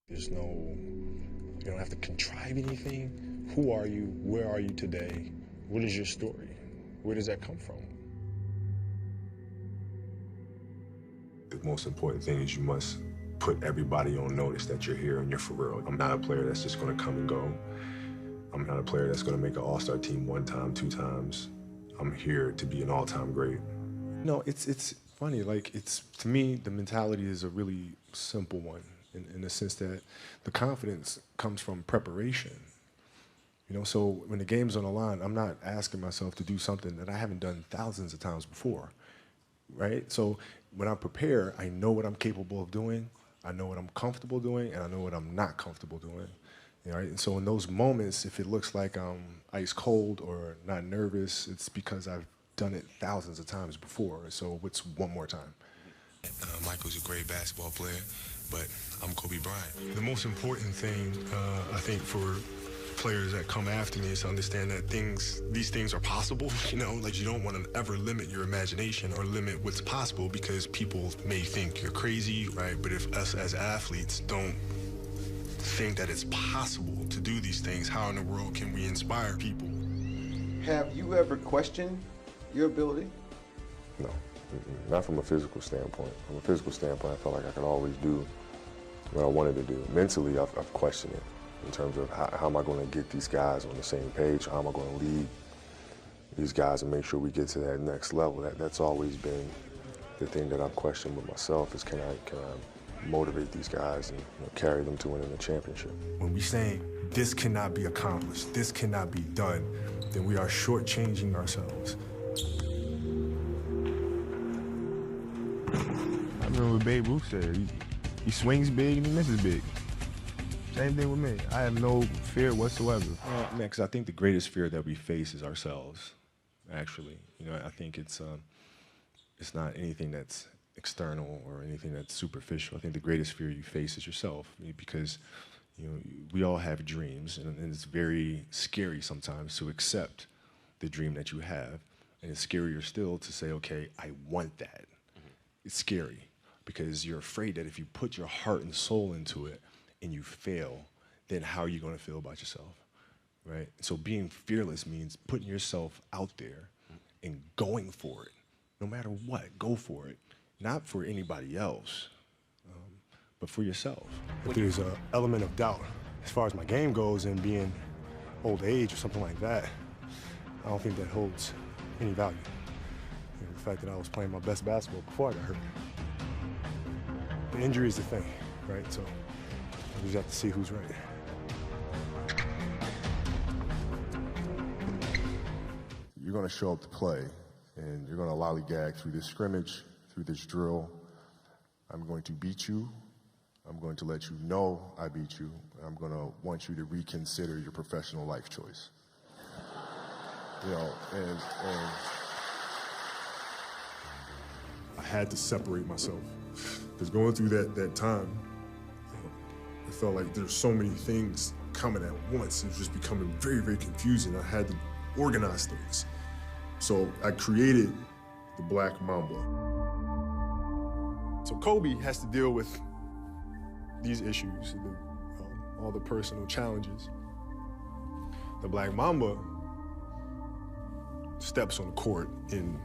There's no, you don't have to contrive anything. Who are you? Where are you today? What is your story? Where does that come from? The most important thing is you must put everybody on notice that you're here and you're for real. I'm not a player that's just gonna come and go. I'm not a player that's gonna make an all-star team one time, two times. I'm here to be an all-time great. No, it's funny. Like, to me, the mentality is a really simple one in the sense that the confidence comes from preparation. You know, so when the game's on the line, I'm not asking myself to do something that I haven't done thousands of times before, right? So when I prepare, I know what I'm capable of doing, I know what I'm comfortable doing, and I know what I'm not comfortable doing. You know, right? And so in those moments, if it looks like I'm ice cold or not nervous, it's because I've done it thousands of times before. So what's one more time? Michael's a great basketball player, but I'm Kobe Bryant. The most important thing, I think, for players that come after me is to understand that these things are possible. You know, like, you don't want to ever limit your imagination or limit what's possible because people may think you're crazy, right? But if us as athletes don't think that it's possible to do these things, how in the world can we inspire people? Have you ever questioned your ability? No, not from a physical standpoint. From a physical standpoint, I felt like I could always do what I wanted to do. Mentally, I've questioned it in terms of how am I going to get these guys on the same page? How am I going to lead these guys and make sure we get to that next level? That's always been the thing that I've questioned with myself is can I motivate these guys and carry them to winning the championship? When we say this cannot be accomplished, this cannot be done, then we are shortchanging ourselves. I remember what Babe Ruth said. He swings big and he misses big. Same thing with me. I have no fear whatsoever. Man, because I think the greatest fear that we face is ourselves, actually. You know, I think it's not anything that's external or anything that's superficial. I think the greatest fear you face is yourself, because, you know, we all have dreams, and it's very scary sometimes to accept the dream that you have, and it's scarier still to say, okay, I want that. It's scary because you're afraid that if you put your heart and soul into it and you fail, then how are you going to feel about yourself, right? So being fearless means putting yourself out there and going for it, no matter what. Go for it, not for anybody else, but for yourself. If there's an element of doubt as far as my game goes and being old age or something like that, I don't think that holds any value. You know, the fact that I was playing my best basketball before I got hurt. The injury is the thing, right? So we just have to see who's right. You're going to show up to play, and you're going to lollygag through this scrimmage, through this drill. I'm going to beat you. I'm going to let you know I beat you. I'm going to want you to reconsider your professional life choice. You know, and I had to separate myself. Because going through that time, I felt like there's so many things coming at once. It was just becoming very, very confusing. I had to organize things. So I created the Black Mamba. So Kobe has to deal with these issues, all the personal challenges. The Black Mamba steps on the court and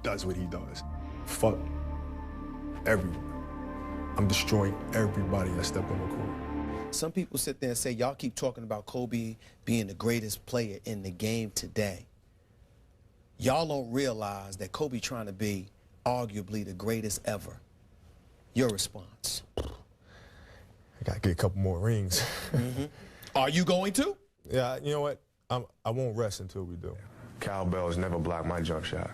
does what he does. Fuck everyone. I'm destroying everybody that step on the court. Some people sit there and say, y'all keep talking about Kobe being the greatest player in the game today. Y'all don't realize that Kobe trying to be arguably the greatest ever. Your response? I gotta get a couple more rings. Are you going to? Yeah, you know what? I won't rest until we do. Cowbell's never blocked my jump shot.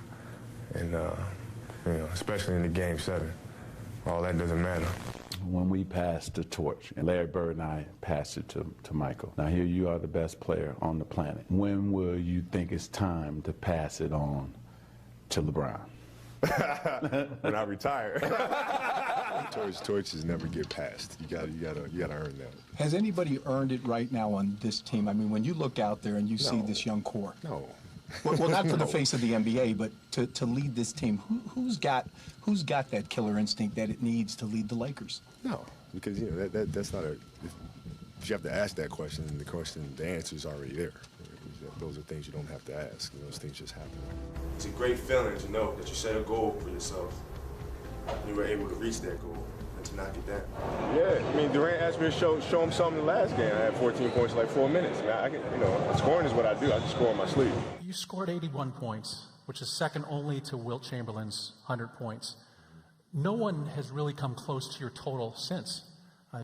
And, you know, especially in the Game 7. All that doesn't matter. When we passed the torch, and Larry Bird and I passed it to Michael. Now here you are, the best player on the planet. When will you think it's time to pass it on to LeBron? when I retire. Torches never get passed. You gotta earn that. Has anybody earned it right now on this team? I mean, when you look out there and you see this young core. No. Well, not for the face of the NBA, but to lead this team, who's got that killer instinct that it needs to lead the Lakers? No. because you know that's not a. You have to ask that question, and the answer is already there. Those are things you don't have to ask. Those things just happen. It's a great feeling to know that you set a goal for yourself, and you were able to reach that goal, and to knock it down. Yeah, I mean, Durant asked me to show him something the last game. I had 14 points in like 4 minutes. I can, scoring is what I do. I just score on my sleeve. You scored 81 points, which is second only to Wilt Chamberlain's 100 points. No one has really come close to your total since.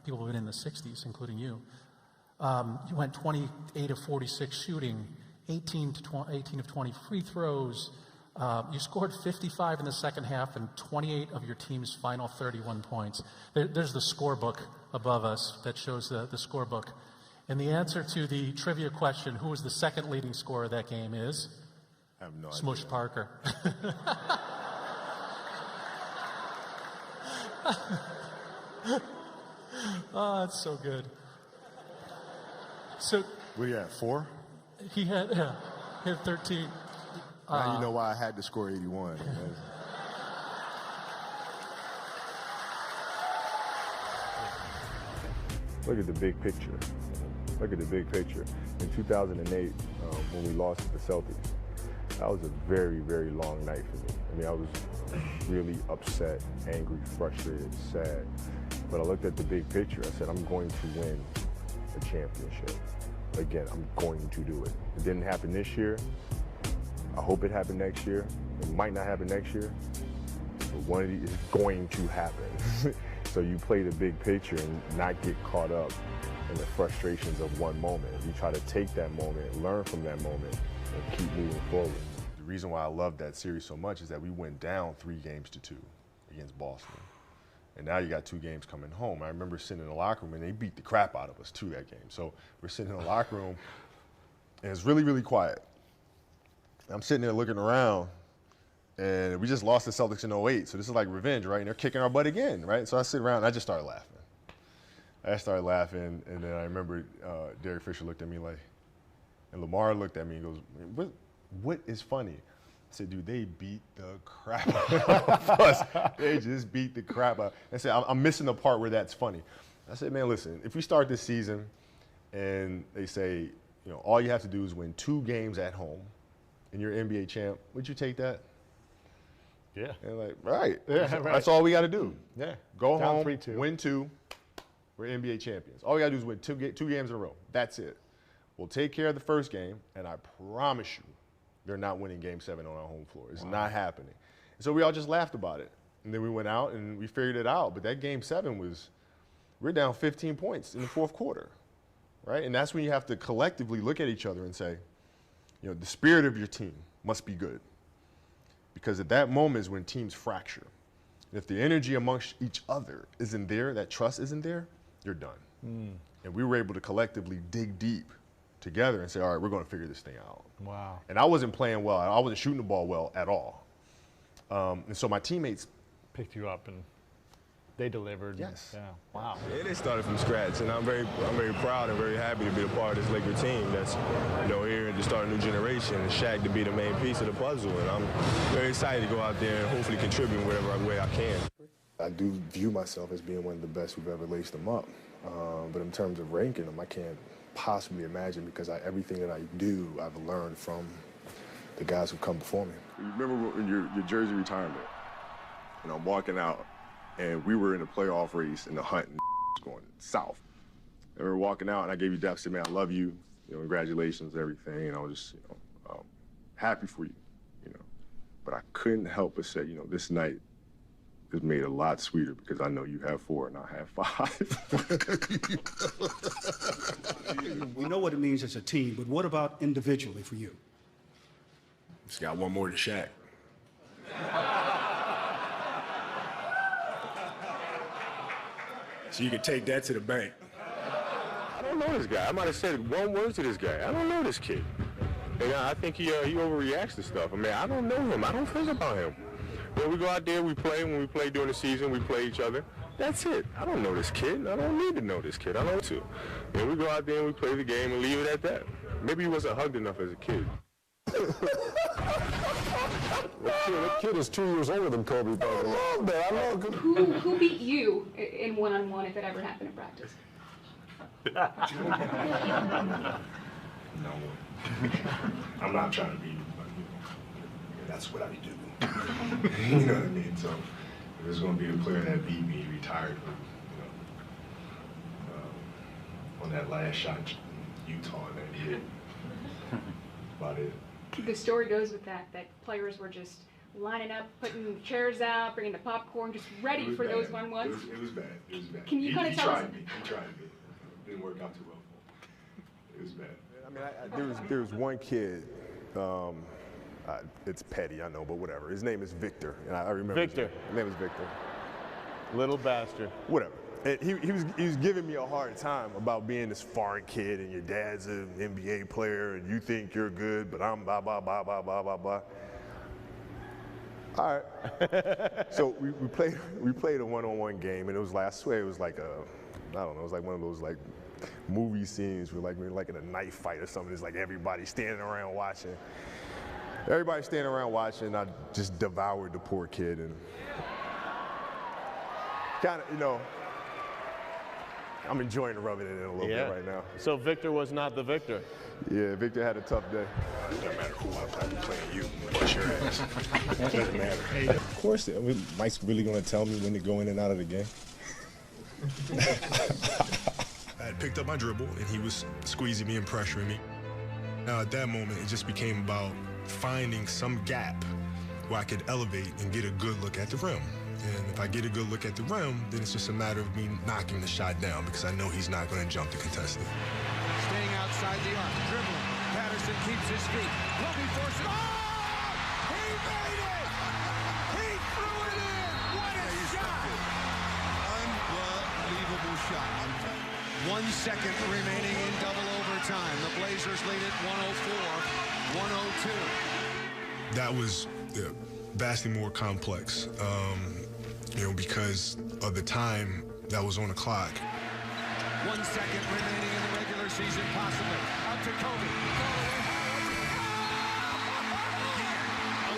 People have been in the 60s, including you. You went 28 of 46 shooting, 18 of 20 free throws. You scored 55 in the second half and 28 of your team's final 31 points. There's the scorebook above us that shows the scorebook. And the answer to the trivia question, who was the second leading scorer of that game, is? I have no idea. Smush Parker. Oh, that's so good. So what do you have, 4? He had 13. Now you know why I had to score 81. Look at the big picture. Look at the big picture. In 2008, when we lost to the Celtics, that was a very, very long night for me. I mean, I was really upset, angry, frustrated, sad. But I looked at the big picture. I said, I'm going to win a championship. Again, I'm going to do it. It didn't happen this year. I hope it happened next year. It might not happen next year, but one of these is going to happen. So you play the big picture and not get caught up in the frustrations of one moment. You try to take that moment, learn from that moment, and keep moving forward. The reason why I love that series so much is that we went down 3-2 against Boston. And now you got 2 games coming home. I remember sitting in the locker room, and they beat the crap out of us too that game. So we're sitting in the locker room, and it's really, really quiet. I'm sitting there looking around, and we just lost the Celtics in 08, so this is like revenge, right? And they're kicking our butt again, right? So I sit around, and I just started laughing. And then I remember Derek Fisher looked at me like, and Lamar looked at me and goes, what is funny? I said, dude, they beat the crap out of us. They just beat the crap out. I said, I'm missing the part where that's funny. I said, man, listen, if we start this season and they say, all you have to do is win 2 games at home and you're NBA champ, would you take that? Yeah. And like, right. Yeah, right. That's all we got to do. Yeah. Go Down home, 3-2. win 2, we're NBA champions. All we got to do is win 2 games in a row. That's it. We'll take care of the first game, and I promise you, they're not winning Game 7 on our home floor. It's not happening. And so we all just laughed about it. And then we went out and we figured it out. But that Game 7 we're down 15 points in the fourth quarter, right? And that's when you have to collectively look at each other and say, the spirit of your team must be good. Because at that moment is when teams fracture. If the energy amongst each other isn't there, that trust isn't there, you're done. And we were able to collectively dig deep together and say, all right, we're going to figure this thing out. Wow. And I wasn't playing well. I wasn't shooting the ball well at all. And so my teammates picked you up and they delivered. Yes. Yeah. Wow. Yeah, they started from scratch, and I'm very proud and very happy to be a part of this Laker team that's, here to start a new generation, and Shaq to be the main piece of the puzzle. And I'm very excited to go out there and hopefully contribute in whatever way I can. I do view myself as being one of the best who've ever laced them up. But in terms of ranking them, I can't possibly imagine because everything that I do, I've learned from the guys who've come before me. You remember in your jersey retirement, and I'm walking out, and we were in a playoff race, and the hunt was going south. And we were walking out, and I gave you that, said, man, I love you, congratulations, everything, and I was just, happy for you, But I couldn't help but say, this night is made a lot sweeter because I know you have 4 and I have 5. We know what it means as a team, but what about individually for you? Just got one more to Shaq. So you can take that to the bank. I don't know this guy. I might have said one word to this guy. I don't know this kid. And I think he overreacts to stuff. I mean, I don't know him. I don't think about him. When we go out there, we play. When we play during the season, we play each other. That's it. I don't know this kid. I don't need to know this kid. I don't to. And we go out there and we play the game and leave it at that. Maybe he wasn't hugged enough as a kid. That kid is 2 years older than Kobe. I love that. I love Who beat you in one-on-one if it ever happened in practice? No. I'm not trying to be, but that's what I do. You know what I mean? So if there's going to be a player that beat me, retired, on that last shot in Utah, and that hit. About it. The story goes with that players were just lining up, putting chairs out, bringing the popcorn, just ready for those one-ones. It was bad. It was bad. Can you kind of tell us? He tried me. It didn't work out too well for him. It was bad. I mean, there was one kid. It's petty, I know, but whatever. His name is Victor, and I remember. Victor. His name is Victor. Little bastard. Whatever. And he was giving me a hard time about being this foreign kid, and your dad's an NBA player, and you think you're good, but I'm blah blah blah blah blah blah blah. All right. So we played a one-on-one game, and it was like, I swear it was like I don't know, it was like one of those like movie scenes where like in a knife fight or something. It's like everybody standing around watching. Everybody standing around watching. I just devoured the poor kid, and kind of, I'm enjoying rubbing it in a little bit right now. So Victor was not the victor. Yeah, Victor had a tough day. It doesn't matter who I play, I'm playing you. Bust your ass. It doesn't matter. Of course, Mike's really going to tell me when to go in and out of the game. I had picked up my dribble, and he was squeezing me and pressuring me. Now, at that moment, it just became about finding some gap where I could elevate and get a good look at the rim. And if I get a good look at the rim, then it's just a matter of me knocking the shot down because I know he's not going to jump to contest it. Staying outside the arc, dribbling. Patterson keeps his feet. Kobe forces. Oh! He made it! He threw it in! What a shot! Unbelievable shot. 1 second remaining in double overtime. The Blazers lead it 104-102. That was vastly more complex, because of the time that was on the clock. 1 second remaining in the regular season, possibly. Out to Kobe.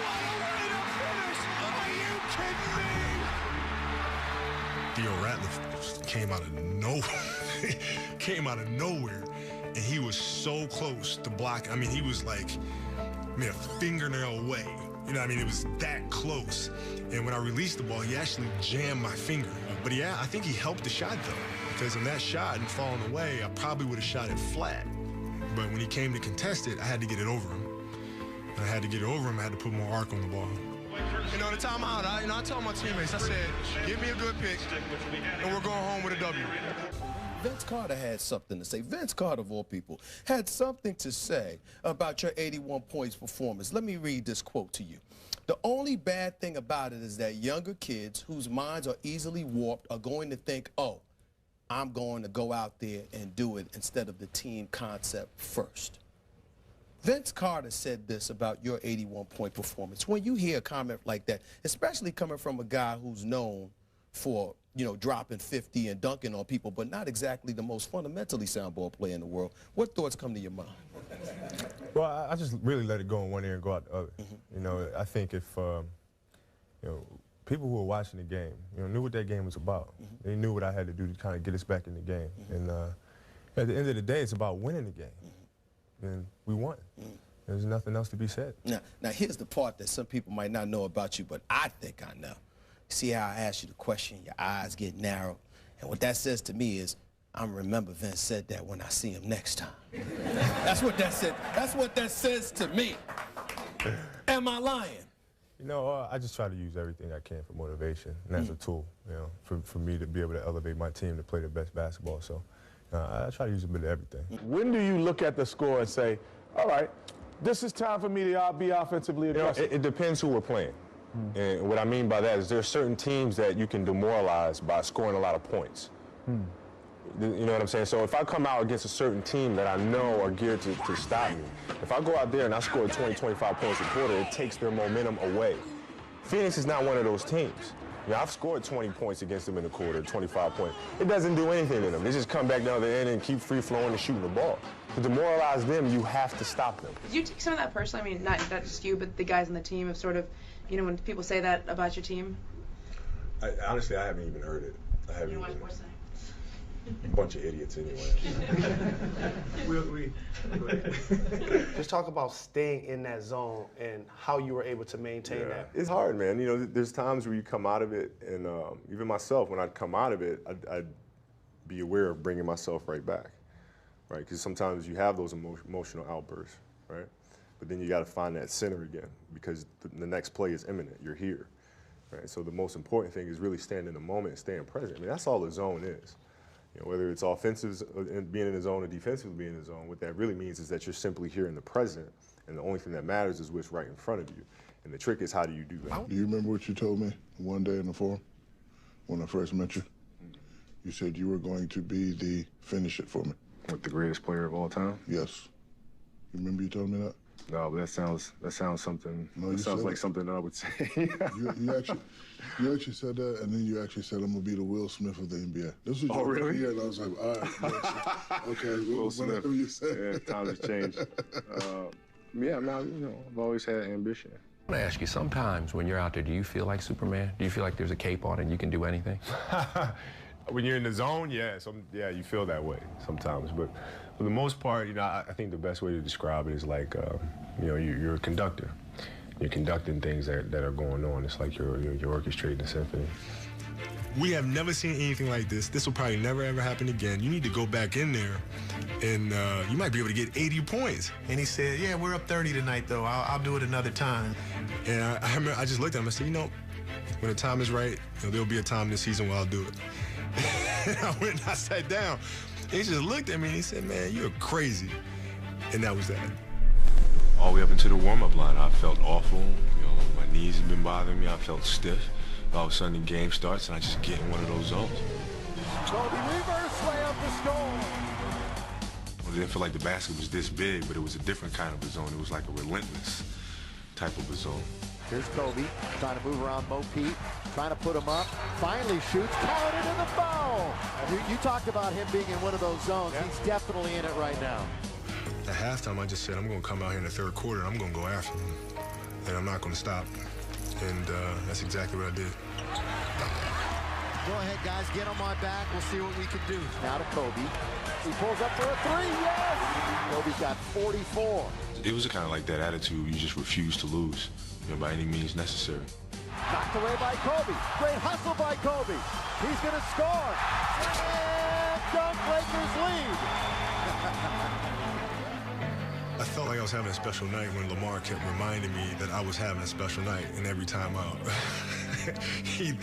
What a way to finish! Are you kidding me? Theo Ratliff came out of nowhere, and he was so close to block. I mean, he was like, a fingernail away. It was that close. And when I released the ball, he actually jammed my finger. But yeah, I think he helped the shot though, because in that shot and falling away, I probably would have shot it flat. But when he came to contest it, I had to get it over him. I had to put more arc on the ball. The timeout, I told my teammates, I said, give me a good pick, and we're going home with a W. Vince Carter had something to say. Vince Carter, of all people, had something to say about your 81 points performance. Let me read this quote to you. The only bad thing about it is that younger kids whose minds are easily warped are going to think, oh, I'm going to go out there and do it instead of the team concept first. Vince Carter said this about your 81-point performance. When you hear a comment like that, especially coming from a guy who's known for, dropping 50 and dunking on people, but not exactly the most fundamentally sound ball player in the world, what thoughts come to your mind? Well, I just really let it go in one ear and go out the other. Mm-hmm. I think if, people who were watching the game, knew what that game was about. Mm-hmm. They knew what I had to do to kind of get us back in the game. Mm-hmm. And at the end of the day, it's about winning the game. Mm-hmm. And we won. Mm-hmm. There's nothing else to be said. Now, here's the part that some people might not know about you, but I think I know. See how I asked you the question, your eyes get narrowed. And what that says to me is, I'm remember Vince said that when I see him next time. That's what that said. That's what that says to me. Am I lying? I just try to use everything I can for motivation, and as a tool, for me to be able to elevate my team to play the best basketball. So I try to use a bit of everything. When do you look at the score and say, all right, this is time for me to be offensively aggressive? It depends who we're playing. And what I mean by that is there are certain teams that you can demoralize by scoring a lot of points. You know what I'm saying? So if I come out against a certain team that I know are geared to stop me, if I go out there and I score 20, 25 points a quarter, it takes their momentum away. Phoenix is not one of those teams. Yeah, I've scored 20 points against them in the quarter, 25 points. It doesn't do anything to them. They just come back down the end and keep free-flowing and shooting the ball. To demoralize them, you have to stop them. Did you take some of that personally? I mean, not just you, but the guys on the team have sort of, you know, when people say that about your team? Honestly, I haven't even heard it. I haven't You know even. what sports A bunch of idiots anyway. Go ahead. Just talk about staying in that zone and how you were able to maintain that. It's hard, man. You know, there's times where you come out of it, and even myself, when I'd come out of it, I'd be aware of bringing myself right back, right? Because sometimes you have those emotional outbursts, right? But then you got to find that center again, because the next play is imminent. You're here, right? So the most important thing is really staying in the moment and staying present. I mean, that's all the zone is. You know, whether it's offensive and being in the zone or defensive being in the zone, what that really means is that you're simply here in the present, and the only thing that matters is what's right in front of you. And the trick is, how do you do that? Do you remember what you told me one day in the forum when I first met you? You said you were going to be the finish it for me. What, the greatest player of all time? Yes. You remember you told me that? No, but that sounds something. No, that sounds like something that I would say. you actually said that, and then you actually said, "I'm gonna be the Will Smith of the NBA." This was your really? year, and I was like, "All right, okay." Will Smith. You said. Yeah, times have changed. Yeah, now I've always had ambition. I want to ask you, sometimes when you're out there, do you feel like Superman? Do you feel like there's a cape on and you can do anything? When you're in the zone, yeah, you feel that way sometimes. But for the most part, I think the best way to describe it is like, you're a conductor. You're conducting things that are going on. It's like you're orchestrating a symphony. We have never seen anything like this. This will probably never, ever happen again. You need to go back in there, and you might be able to get 80 points. And he said, yeah, we're up 30 tonight, though. I'll do it another time. And I remember I just looked at him and said, when the time is right, there'll be a time this season where I'll do it. And I went and I sat down. And he just looked at me and he said, man, you're crazy. And that was that. All the way up into the warm-up line, I felt awful. My knees have been bothering me. I felt stiff. All of a sudden, the game starts, and I just get in one of those zones. Kobe reverse layup to score. Well, it didn't feel like the basket was this big, but it was a different kind of a zone. It was like a relentless type of a zone. Here's Kobe trying to move around Mo Pete, trying to put him up. Finally shoots, counted in the foul. You talked about him being in one of those zones. Yeah. He's definitely in it right now. At halftime, I just said, I'm going to come out here in the third quarter, and I'm going to go after him. And I'm not going to stop. And that's exactly what I did. Go ahead, guys. Get on my back. We'll see what we can do. Now to Kobe. He pulls up for a three. Yes! Kobe's got 44. It was kind of like that attitude. You just refuse to lose, by any means necessary. Knocked away by Kobe. Great hustle by Kobe. He's going to score. And dunk, Lakers lead. I felt like I was having a special night when Lamar kept reminding me that I was having a special night, and every time out, he'd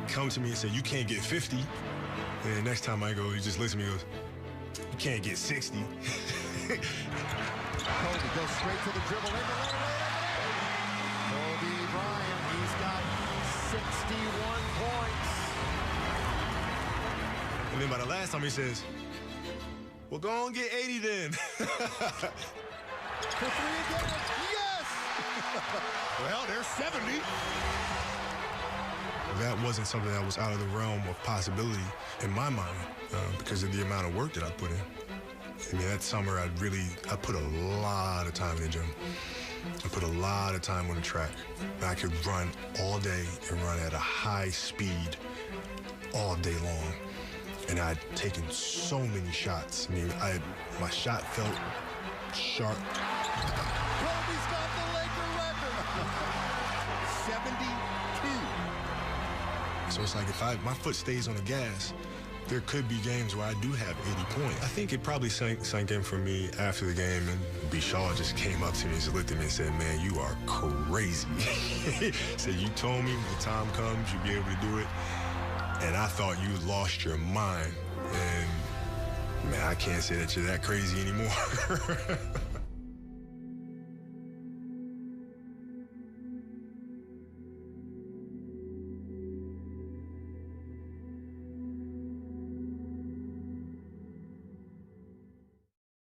come to me and say, you can't get 50. And the next time I go, he just looks at me and goes, you can't get 60. Kobe goes straight to the dribble. Kobe Bryant, he's got 61 points. And then by the last time he says, well, go on, get 80 then. For three again. Yes! Well, there's 70. That wasn't something that was out of the realm of possibility in my mind because of the amount of work that I put in. I mean, that summer, I put a lot of time in the gym. I put a lot of time on the track. I could run all day and run at a high speed all day long. And I'd taken so many shots. I mean, my shot felt sharp. Kobe's got the Laker record. 72. So it's like if my foot stays on the gas, there could be games where I do have 80 points. I think it probably sank in for me after the game, and Bishaw just came up to me and just looked at me and said, man, you are crazy. He said, you told me when the time comes, you'll be able to do it. And I thought you lost your mind. And, man, I can't say that you're that crazy anymore.